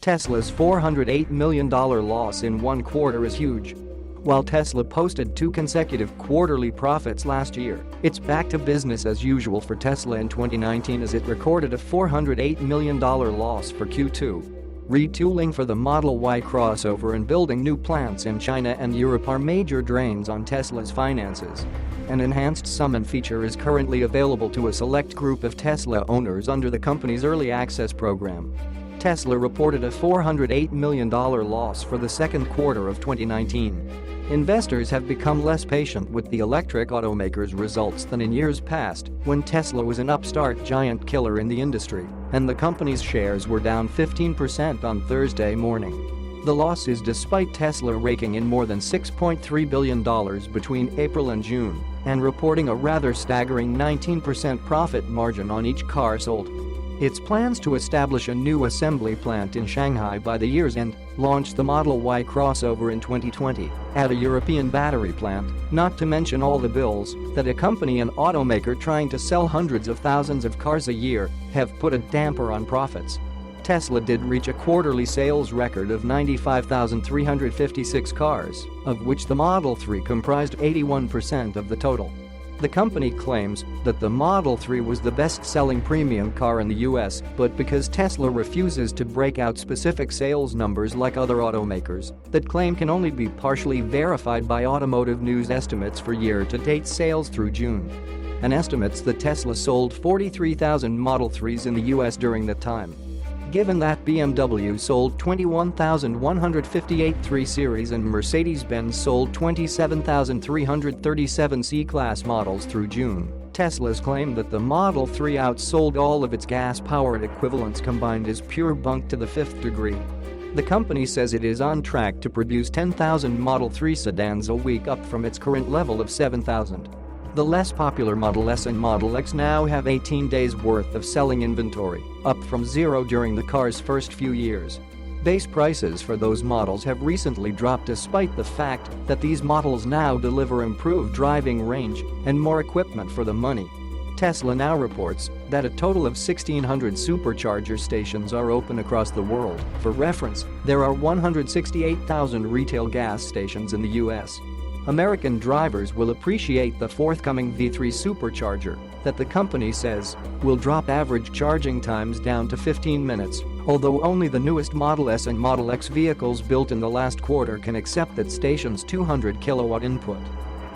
Tesla's $408 million loss in one quarter is huge. While Tesla posted 2 consecutive quarterly profits last year, it's back to business as usual for Tesla in 2019 as it recorded a $408 million loss for Q2. Retooling for the Model Y crossover and building new plants in China and Europe are major drains on Tesla's finances. An enhanced summon feature is currently available to a select group of Tesla owners under the company's early access program. Tesla reported a $408 million loss for the second quarter of 2019. Investors have become less patient with the electric automaker's results than in years past, when Tesla was an upstart giant killer in the industry, and the company's shares were down 15% on Thursday morning. The loss is despite Tesla raking in more than $6.3 billion between April and June and reporting a rather staggering 19% profit margin on each car sold. Its plans to establish a new assembly plant in Shanghai by the year's end, launch the Model Y crossover in 2020, add a European battery plant, not to mention all the bills that accompany an automaker trying to sell hundreds of thousands of cars a year, have put a damper on profits. Tesla did reach a quarterly sales record of 95,356 cars, of which the Model 3 comprised 81% of the total. The company claims that the Model 3 was the best-selling premium car in the US, but because Tesla refuses to break out specific sales numbers like other automakers, that claim can only be partially verified by automotive news estimates for year-to-date sales through June. And estimates that Tesla sold 43,000 Model 3s in the US during that time. Given that BMW sold 21,158 3 Series and Mercedes-Benz sold 27,337 C-Class models through June, Tesla's claim that the Model 3 outsold all of its gas-powered equivalents combined is pure bunk to the fifth degree. The company says it is on track to produce 10,000 Model 3 sedans a week, up from its current level of 7,000. The less popular Model S and Model X now have 18 days worth of selling inventory, up from 0 during the car's first few years. Base prices for those models have recently dropped despite the fact that these models now deliver improved driving range and more equipment for the money. Tesla now reports that a total of 1,600 Supercharger stations are open across the world. For reference, there are 168,000 retail gas stations in the US. American drivers will appreciate the forthcoming V3 Supercharger that the company says will drop average charging times down to 15 minutes, although only the newest Model S and Model X vehicles built in the last quarter can accept that station's 200 kilowatt input.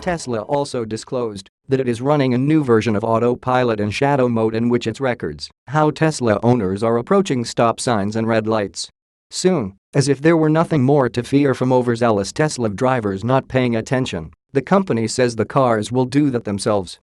Tesla also disclosed that it is running a new version of Autopilot in shadow mode in which it records how Tesla owners are approaching stop signs and red lights. Soon, as if there were nothing more to fear from overzealous Tesla drivers not paying attention, the company says the cars will do that themselves.